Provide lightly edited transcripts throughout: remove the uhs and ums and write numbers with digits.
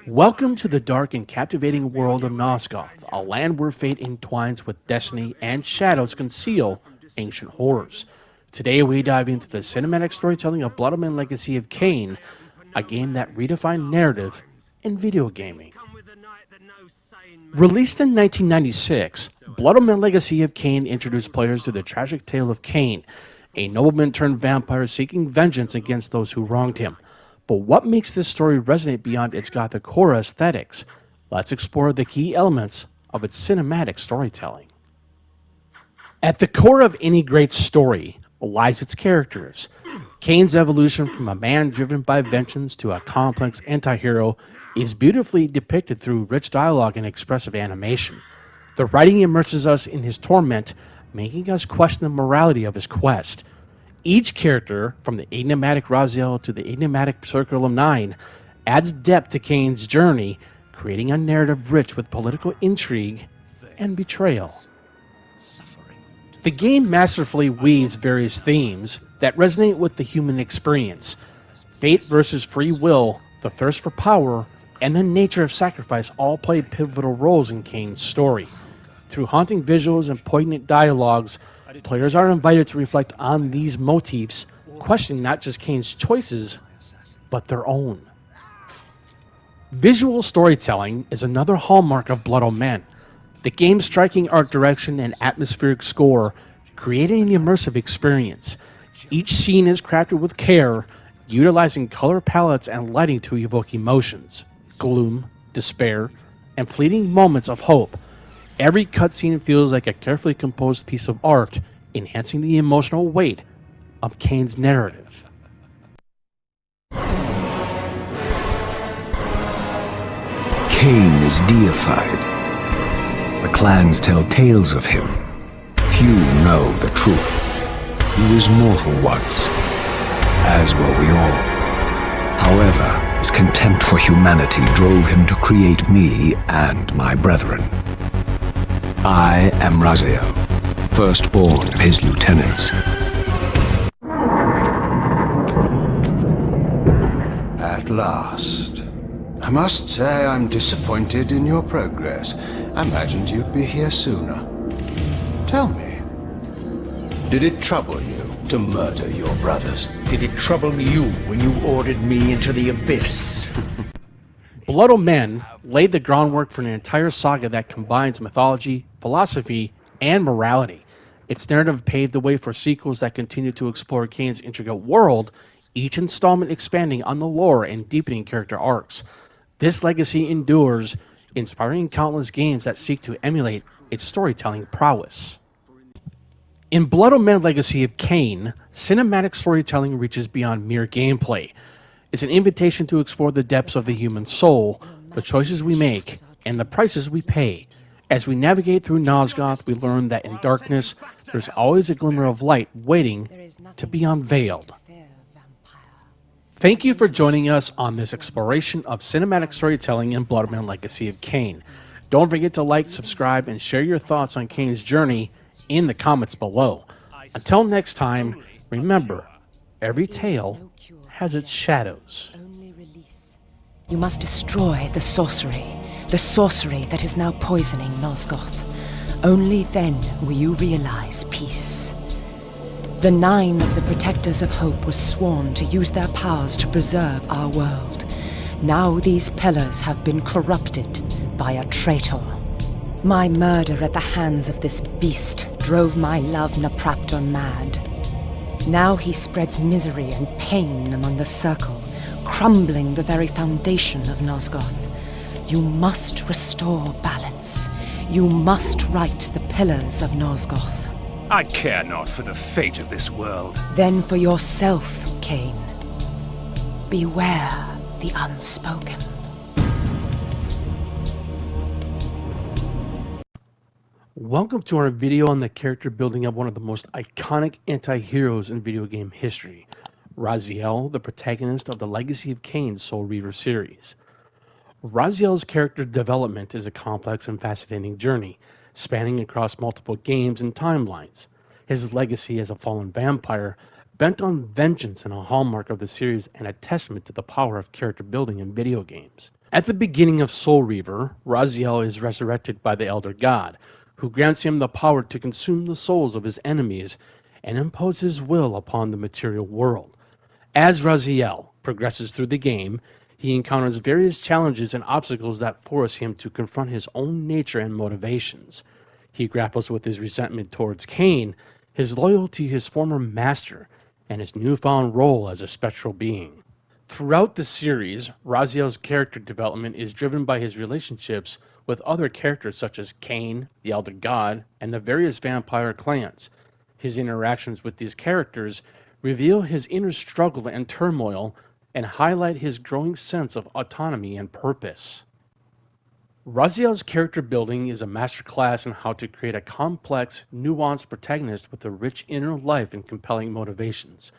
Welcome to the dark and captivating world of Nosgoth, a land where fate entwines with destiny and shadows conceal ancient horrors. Today we dive into the cinematic storytelling of Blood Omen Legacy of Kain, a game that redefined narrative in video gaming. Released in 1996, Blood Omen Legacy of Kain introduced players to the tragic tale of Kain, a nobleman turned vampire seeking vengeance against those who wronged him. But what makes this story resonate beyond its gothic horror aesthetics? Let's explore the key elements of its cinematic storytelling. At the core of any great story lies its characters. Kain's evolution from a man driven by vengeance to a complex anti-hero is beautifully depicted through rich dialogue and expressive animation. The writing immerses us in his torment, making us question the morality of his quest. Each character, from the enigmatic Raziel to the enigmatic Circle of Nine, adds depth to Kain's journey, creating a narrative rich with political intrigue and betrayal. The game masterfully weaves various themes that resonate with the human experience: fate versus free will, the thirst for power, and the nature of sacrifice all play pivotal roles in Kain's story. Through haunting visuals and poignant dialogues, players are invited to reflect on these motifs, questioning not just Kain's choices, but their own. Visual storytelling is another hallmark of Blood Omen. The game's striking art direction and atmospheric score create an immersive experience. Each scene is crafted with care, utilizing color palettes and lighting to evoke emotions, gloom, despair, and fleeting moments of hope. Every cutscene feels like a carefully composed piece of art, enhancing the emotional weight of Kain's narrative. Kain is deified. The clans tell tales of him. Few know the truth. He was mortal once, as were we all. However, his contempt for humanity drove him to create me and my brethren. I am Raziel, firstborn of his lieutenants. At last. I must say I'm disappointed in your progress. I imagined you'd be here sooner. Tell me, did it trouble you to murder your brothers? Did it trouble you when you ordered me into the abyss? Blood Omen laid the groundwork for an entire saga that combines mythology, philosophy, and morality. Its narrative paved the way for sequels that continue to explore Kain's intricate world, each installment expanding on the lore and deepening character arcs. This legacy endures, inspiring countless games that seek to emulate its storytelling prowess. In Blood Omen Legacy of Kain, cinematic storytelling reaches beyond mere gameplay. It's an invitation to explore the depths of the human soul, the choices we make, and the prices we pay. As we navigate through Nosgoth, we learn that in darkness, there's always a glimmer of light waiting to be unveiled. Thank you for joining us on this exploration of cinematic storytelling in Blood Omen Legacy of Kain. Don't forget to like, subscribe, and share your thoughts on Kain's journey in the comments below. Until next time, remember, every tale has its shadows. You must destroy the sorcery that is now poisoning Nosgoth. Only then will you realize peace. The 9 of the Protectors of Hope were sworn to use their powers to preserve our world. Now these pillars have been corrupted by a traitor. My murder at the hands of this beast drove my love Napraptor mad. Now he spreads misery and pain among the Circle, crumbling the very foundation of Nosgoth. You must restore balance. You must right the pillars of Nosgoth. I care not for the fate of this world. Then for yourself, Kain. Beware the unspoken. Welcome to our video on the character building of one of the most iconic anti-heroes in video game history, Raziel, the protagonist of the Legacy of Kain Soul Reaver series. Raziel's character development is a complex and fascinating journey, spanning across multiple games and timelines. His legacy as a fallen vampire bent on vengeance and a hallmark of the series and a testament to the power of character building in video games. At the beginning of Soul Reaver, Raziel is resurrected by the Elder God, who grants him the power to consume the souls of his enemies and impose his will upon the material world. As Raziel progresses through the game, he encounters various challenges and obstacles that force him to confront his own nature and motivations. He grapples with his resentment towards Kain, his loyalty to his former master, and his newfound role as a spectral being. Throughout the series, Raziel's character development is driven by his relationships with other characters such as Kain, the Elder God, and the various vampire clans. His interactions with these characters reveal his inner struggle and turmoil and highlight his growing sense of autonomy and purpose. Raziel's character building is a masterclass in how to create a complex, nuanced protagonist with a rich inner life and compelling motivations.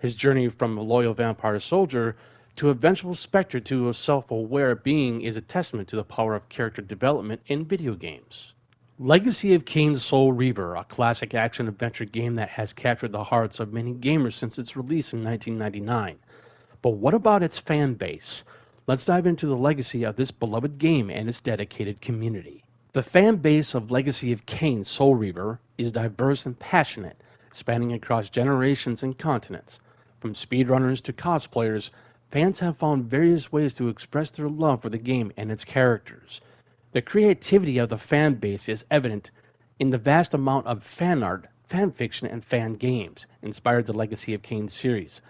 His journey from a loyal vampire soldier to a vengeful specter to a self-aware being is a testament to the power of character development in video games. Legacy of Kain Soul Reaver, a classic action-adventure game that has captured the hearts of many gamers since its release in 1999. But what about its fan base? Let's dive into the legacy of this beloved game and its dedicated community. The fan base of Legacy of Kain Soul Reaver is diverse and passionate, spanning across generations and continents. From speedrunners to cosplayers, fans have found various ways to express their love for the game and its characters. The creativity of the fan base is evident in the vast amount of fan art, fan fiction, and fan games inspired the Legacy of Kain series.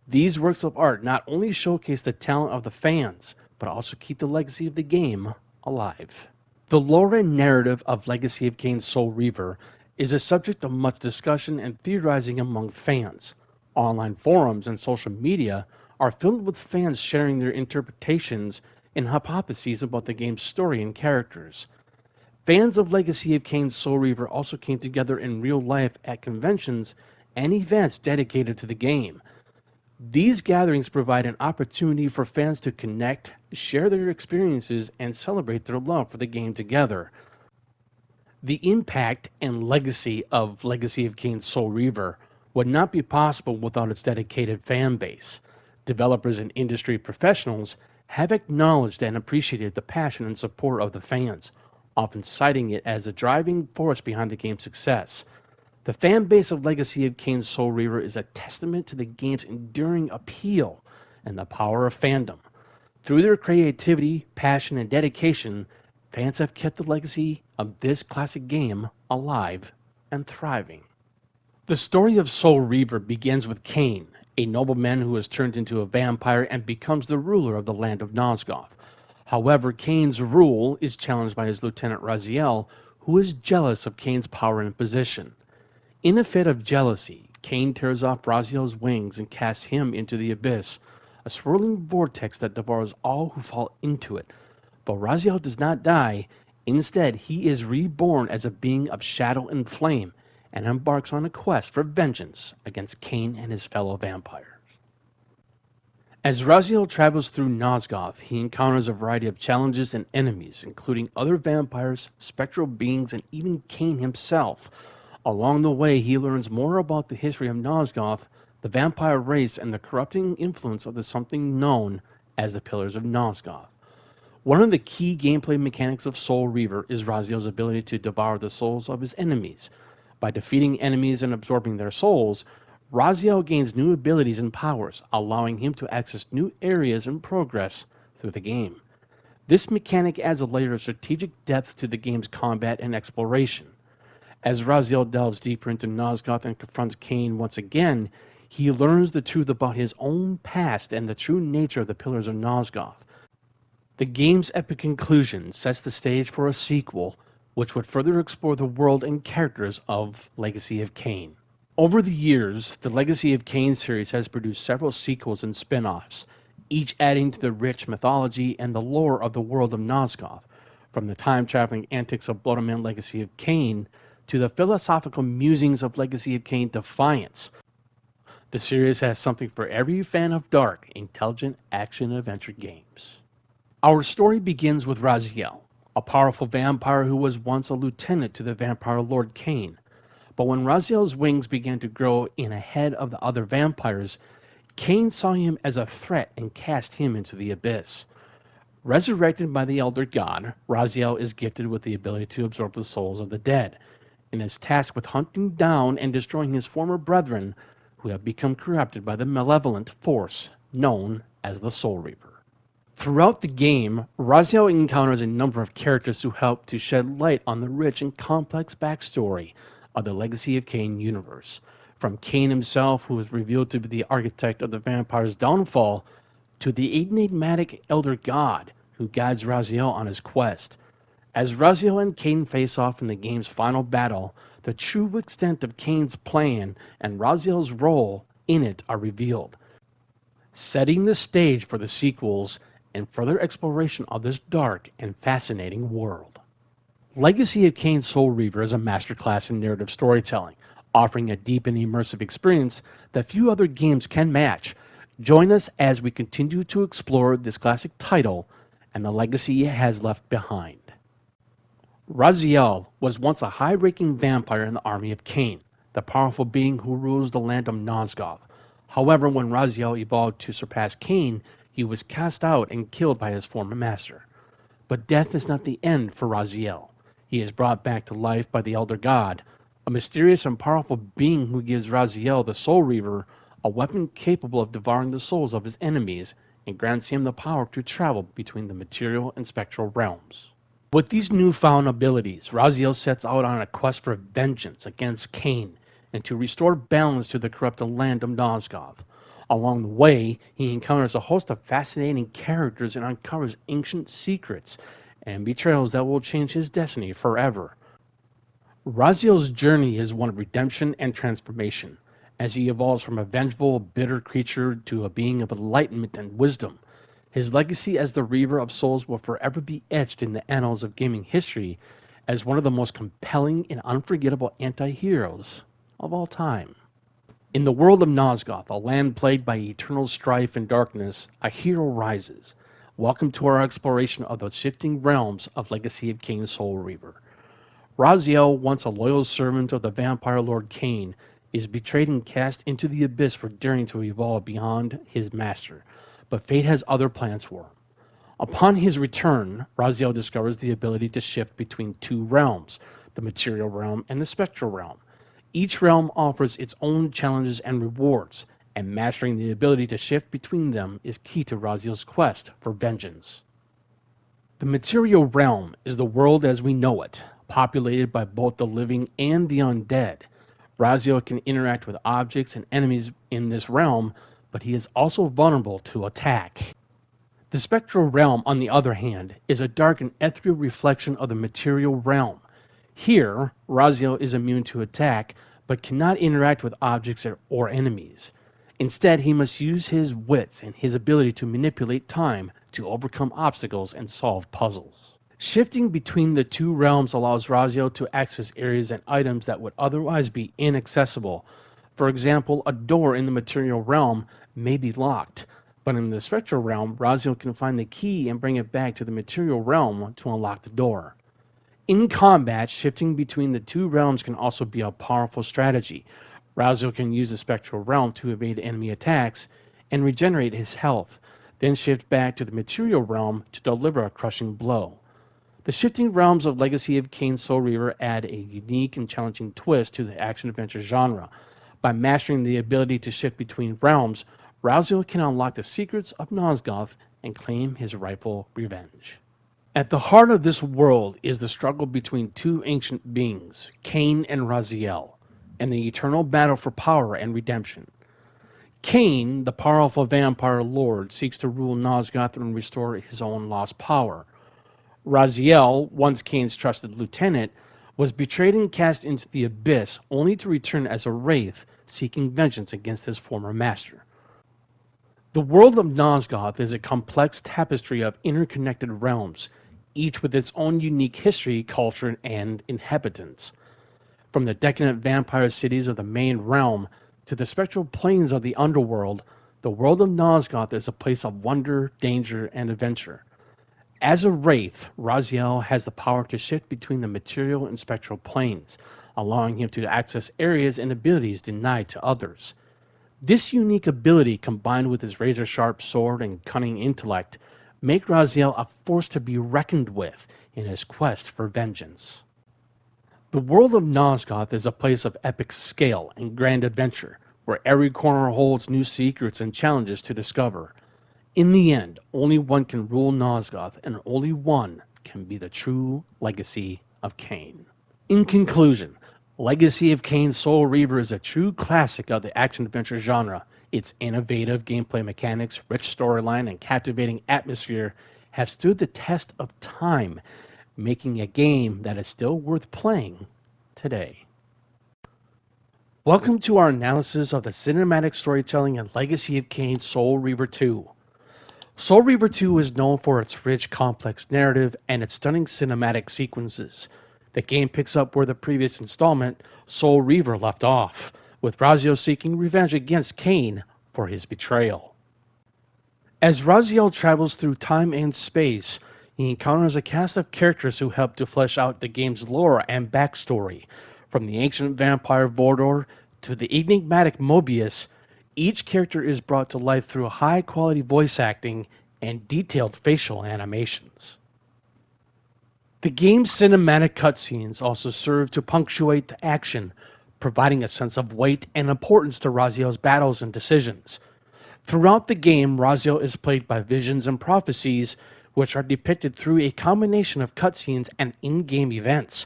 These works of art not only showcase the talent of the fans, but also keep the legacy of the game alive. The lore and narrative of Legacy of Kain Soul Reaver is a subject of much discussion and theorizing among fans. Online forums and social media are filled with fans sharing their interpretations and hypotheses about the game's story and characters. Fans of Legacy of Kain Soul Reaver also came together in real life at conventions and events dedicated to the game. These gatherings provide an opportunity for fans to connect, share their experiences, and celebrate their love for the game together. The impact and legacy of Legacy of Kain Soul Reaver would not be possible without its dedicated fan base. Developers and industry professionals have acknowledged and appreciated the passion and support of the fans, often citing it as a driving force behind the game's success. The fan base of Legacy of Kain Soul Reaver is a testament to the game's enduring appeal and the power of fandom. Through their creativity, passion, and dedication, fans have kept the legacy of this classic game alive and thriving. The story of Soul Reaver begins with Kain, a nobleman who is turned into a vampire and becomes the ruler of the land of Nosgoth. However, Kain's rule is challenged by his lieutenant Raziel, who is jealous of Kain's power and position. In a fit of jealousy, Kain tears off Raziel's wings and casts him into the abyss, a swirling vortex that devours all who fall into it. But Raziel does not die. Instead, he is reborn as a being of shadow and flame, and embarks on a quest for vengeance against Kain and his fellow vampires. As Raziel travels through Nosgoth, he encounters a variety of challenges and enemies, including other vampires, spectral beings, and even Kain himself. Along the way, he learns more about the history of Nosgoth, the vampire race, and the corrupting influence of the something known as the Pillars of Nosgoth. One of the key gameplay mechanics of Soul Reaver is Raziel's ability to devour the souls of his enemies. By defeating enemies and absorbing their souls, Raziel gains new abilities and powers, allowing him to access new areas and progress through the game. This mechanic adds a layer of strategic depth to the game's combat and exploration. As Raziel delves deeper into Nosgoth and confronts Kain once again, he learns the truth about his own past and the true nature of the Pillars of Nosgoth. The game's epic conclusion sets the stage for a sequel, which would further explore the world and characters of Legacy of Kain. Over the years, the Legacy of Kain series has produced several sequels and spin-offs, each adding to the rich mythology and the lore of the world of Nosgoth, from the time-traveling antics of Blood Omen Legacy of Kain to the philosophical musings of Legacy of Kain Defiance. The series has something for every fan of dark, intelligent action-adventure games. Our story begins with Raziel, a powerful vampire who was once a lieutenant to the vampire lord Kain. But when Raziel's wings began to grow in ahead of the other vampires, Kain saw him as a threat and cast him into the abyss. Resurrected by the Elder God, Raziel is gifted with the ability to absorb the souls of the dead, and is tasked with hunting down and destroying his former brethren who have become corrupted by the malevolent force known as the Soul Reaver. Throughout the game, Raziel encounters a number of characters who help to shed light on the rich and complex backstory of the Legacy of Kain universe. From Kain himself, who is revealed to be the architect of the vampire's downfall, to the enigmatic Elder God who guides Raziel on his quest. As Raziel and Kain face off in the game's final battle, the true extent of Kain's plan and Raziel's role in it are revealed, setting the stage for the sequels and further exploration of this dark and fascinating world. Legacy of Kain Soul Reaver is a masterclass in narrative storytelling, offering a deep and immersive experience that few other games can match. Join us as we continue to explore this classic title and the legacy it has left behind. Raziel was once a high-ranking vampire in the army of Kain, the powerful being who rules the land of Nosgoth. However, when Raziel evolved to surpass Kain, he was cast out and killed by his former master. But death is not the end for Raziel. He is brought back to life by the Elder God, a mysterious and powerful being who gives Raziel the Soul Reaver, a weapon capable of devouring the souls of his enemies, and grants him the power to travel between the material and spectral realms. With these newfound abilities, Raziel sets out on a quest for vengeance against Kain and to restore balance to the corrupted land of Nosgoth. Along the way, he encounters a host of fascinating characters and uncovers ancient secrets and betrayals that will change his destiny forever. Raziel's journey is one of redemption and transformation, as he evolves from a vengeful, bitter creature to a being of enlightenment and wisdom. His legacy as the Reaver of Souls will forever be etched in the annals of gaming history as one of the most compelling and unforgettable anti-heroes of all time. In the world of Nosgoth, a land plagued by eternal strife and darkness, a hero rises. Welcome to our exploration of the shifting realms of Legacy of Kain Soul Reaver. Raziel, once a loyal servant of the vampire lord Kain, is betrayed and cast into the abyss for daring to evolve beyond his master, but fate has other plans for him. Upon his return, Raziel discovers the ability to shift between two realms, the material realm and the spectral realm. Each realm offers its own challenges and rewards, and mastering the ability to shift between them is key to Raziel's quest for vengeance. The material realm is the world as we know it, populated by both the living and the undead. Raziel can interact with objects and enemies in this realm, but he is also vulnerable to attack. The spectral realm, on the other hand, is a dark and ethereal reflection of the material realm. Here, Raziel is immune to attack, but cannot interact with objects or enemies. Instead, he must use his wits and his ability to manipulate time to overcome obstacles and solve puzzles. Shifting between the two realms allows Raziel to access areas and items that would otherwise be inaccessible. For example, a door in the material realm may be locked, but in the spectral realm, Raziel can find the key and bring it back to the material realm to unlock the door. In combat, shifting between the two realms can also be a powerful strategy. Raziel can use the spectral realm to evade enemy attacks and regenerate his health, then shift back to the material realm to deliver a crushing blow. The shifting realms of Legacy of Kain Soul Reaver add a unique and challenging twist to the action-adventure genre. By mastering the ability to shift between realms, Raziel can unlock the secrets of Nosgoth and claim his rightful revenge. At the heart of this world is the struggle between two ancient beings, Kain and Raziel, and the eternal battle for power and redemption. Kain, the powerful vampire lord, seeks to rule Nosgoth and restore his own lost power. Raziel, once Kain's trusted lieutenant, was betrayed and cast into the abyss, only to return as a wraith, seeking vengeance against his former master. The world of Nosgoth is a complex tapestry of interconnected realms, each with its own unique history, culture, and inhabitants. From the decadent vampire cities of the main realm to the spectral plains of the underworld, the world of Nosgoth is a place of wonder, danger, and adventure. As a wraith, Raziel has the power to shift between the material and spectral planes, allowing him to access areas and abilities denied to others. This unique ability, combined with his razor-sharp sword and cunning intellect, make Raziel a force to be reckoned with in his quest for vengeance. The world of Nosgoth is a place of epic scale and grand adventure, where every corner holds new secrets and challenges to discover. In the end, only one can rule Nosgoth, and only one can be the true legacy of Kain. In conclusion, Legacy of Kain Soul Reaver is a true classic of the action-adventure genre. Its innovative gameplay mechanics, rich storyline, and captivating atmosphere have stood the test of time, making a game that is still worth playing today. Welcome to our analysis of the cinematic storytelling and Legacy of Kain Soul Reaver 2. Soul Reaver 2 is known for its rich, complex narrative and its stunning cinematic sequences. The game picks up where the previous installment, Soul Reaver, left off, with Raziel seeking revenge against Kain for his betrayal. As Raziel travels through time and space, he encounters a cast of characters who help to flesh out the game's lore and backstory. From the ancient vampire Vordor to the enigmatic Mobius, each character is brought to life through high-quality voice acting and detailed facial animations. The game's cinematic cutscenes also serve to punctuate the action, providing a sense of weight and importance to Raziel's battles and decisions. Throughout the game, Raziel is plagued by visions and prophecies, which are depicted through a combination of cutscenes and in-game events.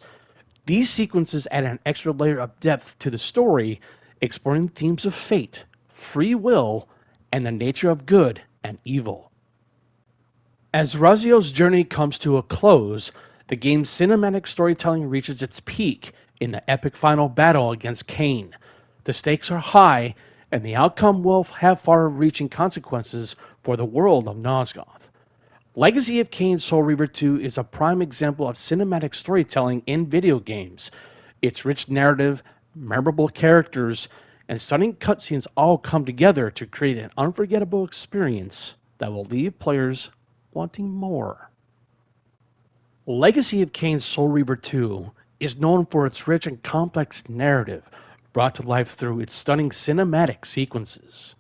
These sequences add an extra layer of depth to the story, exploring themes of fate, free will, and the nature of good and evil. As Raziel's journey comes to a close, the game's cinematic storytelling reaches its peak in the epic final battle against Kain. The stakes are high, and the outcome will have far-reaching consequences for the world of Nosgoth. Legacy of Kain Soul Reaver 2 is a prime example of cinematic storytelling in video games. Its rich narrative, memorable characters, and stunning cutscenes all come together to create an unforgettable experience that will leave players wanting more. Legacy of Kain Soul Reaver 2 is known for its rich and complex narrative, brought to life through its stunning cinematic sequences.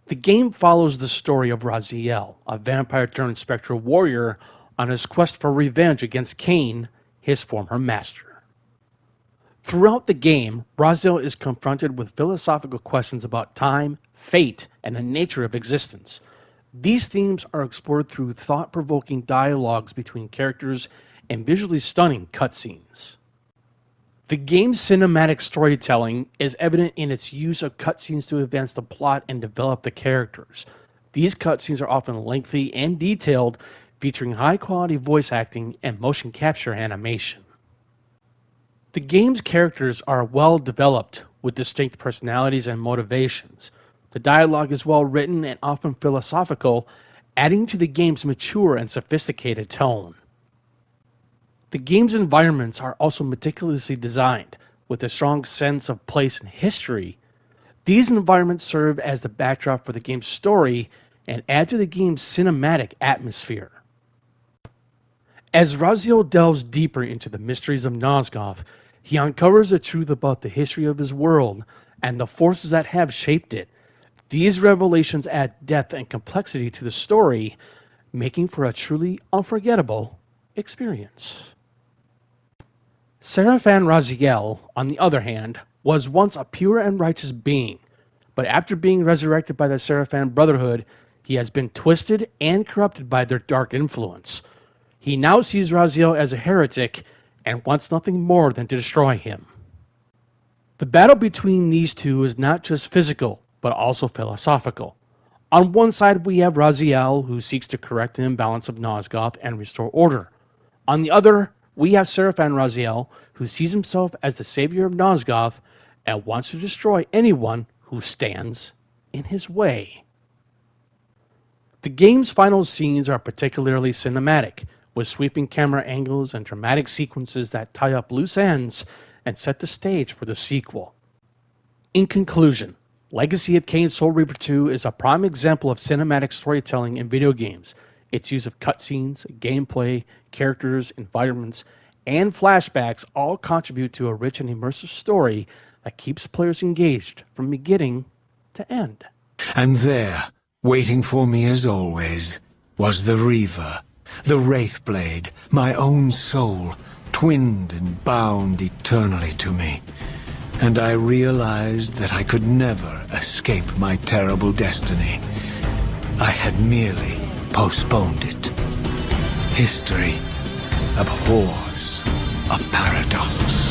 The game follows the story of Raziel, a vampire-turned-spectral warrior, on his quest for revenge against Kain, his former master. Throughout the game, Raziel is confronted with philosophical questions about time, fate, and the nature of existence. These themes are explored through thought-provoking dialogues between characters and visually stunning cutscenes. The game's cinematic storytelling is evident in its use of cutscenes to advance the plot and develop the characters. These cutscenes are often lengthy and detailed, featuring high-quality voice acting and motion capture animation. The game's characters are well developed, with distinct personalities and motivations. The dialogue is well written and often philosophical, adding to the game's mature and sophisticated tone. The game's environments are also meticulously designed, with a strong sense of place and history. These environments serve as the backdrop for the game's story and add to the game's cinematic atmosphere. As Raziel delves deeper into the mysteries of Nosgoth, he uncovers the truth about the history of his world and the forces that have shaped it. These revelations add depth and complexity to the story, making for a truly unforgettable experience. Seraphan Raziel, on the other hand, was once a pure and righteous being, but after being resurrected by the Seraphan Brotherhood, he has been twisted and corrupted by their dark influence. He now sees Raziel as a heretic and wants nothing more than to destroy him. The battle between these two is not just physical, but also philosophical. On one side, we have Raziel, who seeks to correct the imbalance of Nosgoth and restore order. On the other, we have Seraphan Raziel, who sees himself as the savior of Nosgoth and wants to destroy anyone who stands in his way. The game's final scenes are particularly cinematic, with sweeping camera angles and dramatic sequences that tie up loose ends and set the stage for the sequel. In conclusion, Legacy of Kain Soul Reaver 2 is a prime example of cinematic storytelling in video games. Its use of cutscenes, gameplay, characters, environments, and flashbacks all contribute to a rich and immersive story that keeps players engaged from beginning to end. And there, waiting for me as always, was the Reaver, the Wraithblade, my own soul, twinned and bound eternally to me. And I realized that I could never escape my terrible destiny. I had merely postponed it. History abhors a paradox.